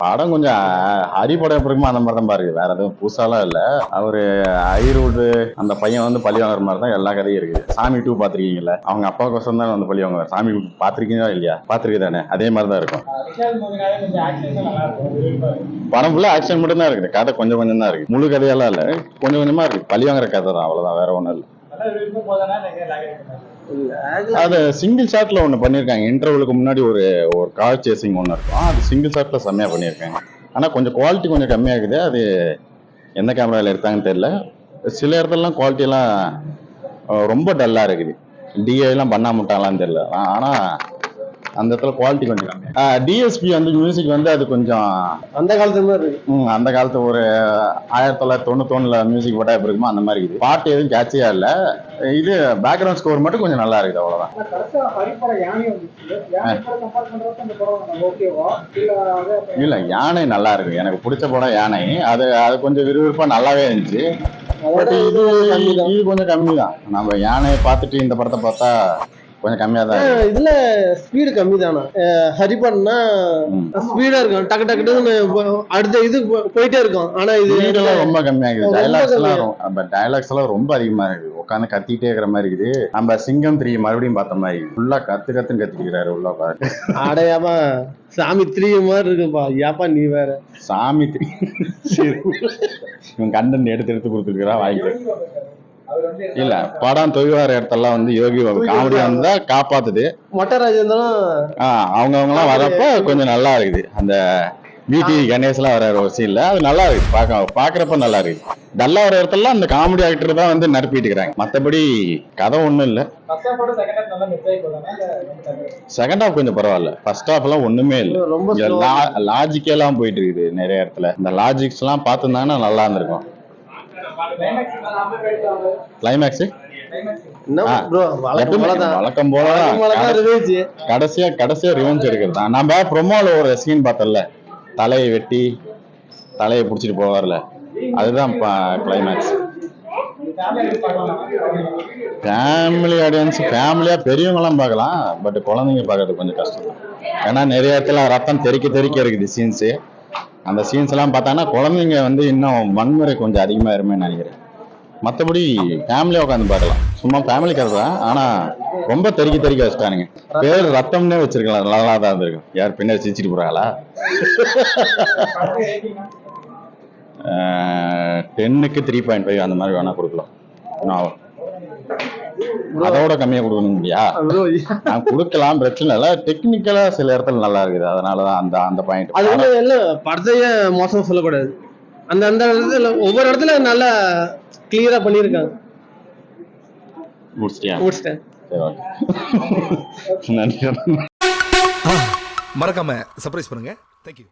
படம் கொஞ்சம் ஹரி படம் எப்படி இருக்குமோ அந்த மாதிரி தான் பாருங்க, வேற எதுவும் புதுசாலாம் இல்ல. அவரு ஐரோடு அந்த பையன் வந்து பழி வாங்குற மாதிரி தான் எல்லா கதையும் இருக்குது. சாமி 2 பாத்திருக்கீங்கல்ல, அவங்க அப்பாவுக்கோசரம் தான் வந்து பழி வாங்குவாங்க. சாமி பாத்திருக்கீங்களா இல்லையா? பாத்திருக்கு தானே, அதே மாதிரி தான் இருக்கும். படம் ஃபுல்லா ஆக்ஷன் மட்டும் தான் இருக்குது, கதை கொஞ்சம் கொஞ்சம் தான் இருக்கு, முழு கதையெல்லாம் இல்ல, கொஞ்சம் கொஞ்சமா இருக்கு. பழி வாங்குற கதை தான், அவ்வளவுதான், வேற ஒண்ணும் இல்ல. அது சிங்கிள் ஷாட்ல ஒண்ணு பண்ணிருக்காங்க. இன்டர்வலுக்கு முன்னாடி ஒரு ஒரு கார் சேசிங் ஒண்ணு இருக்கும், அது சிங்கிள் ஷாட்ல செம்மையா பண்ணிருக்காங்க. ஆனா கொஞ்சம் குவாலிட்டி கொஞ்சம் கம்மியா இருக்குது. அது எந்த கேமரால எடுத்தாங்கன்னு தெரியல. சில இடத்துலலாம் குவாலிட்டி எல்லாம் ரொம்ப டல்லா இருக்குது. டிஐ எல்லாம் பண்ணாம விட்டாங்களான்னு தெரியல. ஆனா அந்த இடத்துல குவாலிட்டி கொஞ்சம் கம்மி. டிஎஸ்பி வந்து மியூசிக் வந்து அது கொஞ்சம் அந்த காலத்து மாதிரி இருக்கு. அந்த காலத்து ஒரு 1991 மியூசிக் போட்டா எப்படி இருக்குமோ அந்த மாதிரி இருக்குது. பாட்டு எதுவும் கேட்சியா இல்ல. இது பேக்ரவுண்ட் ஸ்கோர் மட்டும் கொஞ்சம் நல்லா இருக்குது, அவ்வளவுதான். இல்ல, யானை நல்லா இருக்கு, எனக்கு பிடிச்ச படம் யானை. அது அது கொஞ்சம் விறுவிறுப்பா நல்லாவே இருந்துச்சு. பட் இது கொஞ்சம் கம்மி தான். நம்ம யானையை பார்த்துட்டு இந்த படத்தை பார்த்தா கொஞ்சம் கம்மியா தான். இதுல ஸ்பீடு கம்மி தானா? ஹரிபன்னா ஸ்பீடா இருக்கும், டக்கு டக்குன்னு அடுத்த இது போயிட்டே இருக்கும். ஆனா இது ரொம்ப கம்மியா இருக்குது. டைலாக்ஸ் எல்லாம் ரொம்ப அதிகமா இருக்குது. உட்காந்து கத்திட்டே இருக்கிற மாதிரி இருக்குது. நம்ம சிங்கம் 3 மறுபடியும் பார்த்த மாதிரி ஃபுல்லா கத்துன்னு கத்திக்கிறாரு உள்ள பாரு. அடையாமா சாமி 3 மாதிரி இருக்குப்பா. ஏப்பா நீ வேற சாமி 3 இவன் கண்டென்ட் எடுத்து கொடுத்துருக்கிறா வாங்கிட்டு. இல்ல, படம் தொய்வார இடத்தெல்லாம் வந்து யோகி காமெடி வந்தா காப்பாத்துது. மொட்டராஜன் அவங்க எல்லாம் வரப்ப கொஞ்சம் நல்லா இருக்குது. அந்த பிடி கணேஷ் எல்லாம் வர ஒரு சீன்ல அது நல்லா இருக்கு, பாக்குறப்ப நல்லா இருக்கு. டல்லா வர இடத்துல அந்த காமெடி ஆக்டர் தான் வந்து நிரப்பிட்டு இருக்கிறாங்க. மத்தபடி கதை ஒண்ணும் இல்ல. செகண்ட் ஹாஃப் கொஞ்சம் பரவாயில்ல, ஃபர்ஸ்ட் ஹாஃப் எல்லாம் ஒண்ணுமே இல்ல. லாஜிக்கே எல்லாம் போயிட்டு இருக்குது நிறைய இடத்துல. இந்த லாஜிக்ஸ் எல்லாம் பார்த்துருந்தாங்கன்னா நல்லா இருந்திருக்கும். கிளைமேக்ஸ் வழக்கம் போல கடைசியா ரிவெஞ்ச் எடுக்கிறது. நம்ம ப்ரோமோல ஒரு சீன் பார்த்தோம்ல, தலையை வெட்டி தலையை புடிச்சிட்டு போவார்ல, அதுதான் கிளைமேக்ஸ். ஃபேமிலி ஆடியன்ஸ், ஃபேமிலியா பெரியவங்க எல்லாம் பார்க்கலாம். பட் குழந்தைங்க பார்க்கறது கொஞ்சம் கஷ்டம். ஏன்னா நிறைய இடத்துல ரத்தம் தெறிக்க இருக்குது சீன்ஸ். அந்த சீன்ஸ் எல்லாம் பார்த்தாங்கன்னா குழந்தைங்க வந்து இன்னும் வன்முறை கொஞ்சம் அதிகமா இருமே நினைக்கிறேன். மற்றபடி ஃபேமிலியா உட்காந்து பார்க்கலாம், சும்மா ஃபேமிலி கதை தான். ஆனா ரொம்ப தெறிக்க வச்சுட்டானுங்க. பேர் ரத்தம்னே வச்சிருக்கலாம், நல்லா தான் இருந்திருக்கும். யார் பின்னாடி சிரிச்சிட்டு போறாங்களா? 10க்கு 3.5 அந்த மாதிரி வேணா கொடுக்கலாம். அதோட கம்மியா கொடுக்கணும் இல்லையா? நான் கொடுக்கலாம், பிரச்சனை இல்லை. டெக்னிக்கலா சில இடத்துல நல்லா இருக்குது, அதனாலதான் அந்த பாயிண்ட். அது எல்லாம் படத்தையே மோசம் சொல்லக்கூடாது. அந்த இடத்துல ஒவ்வொரு இடத்துல நல்லா கிளியரா பண்ணிருக்காங்க. முடிச்சிட்டேன். மறக்காம சர்ப்ரைஸ் பண்ணுங்க. தேங்க்யூ.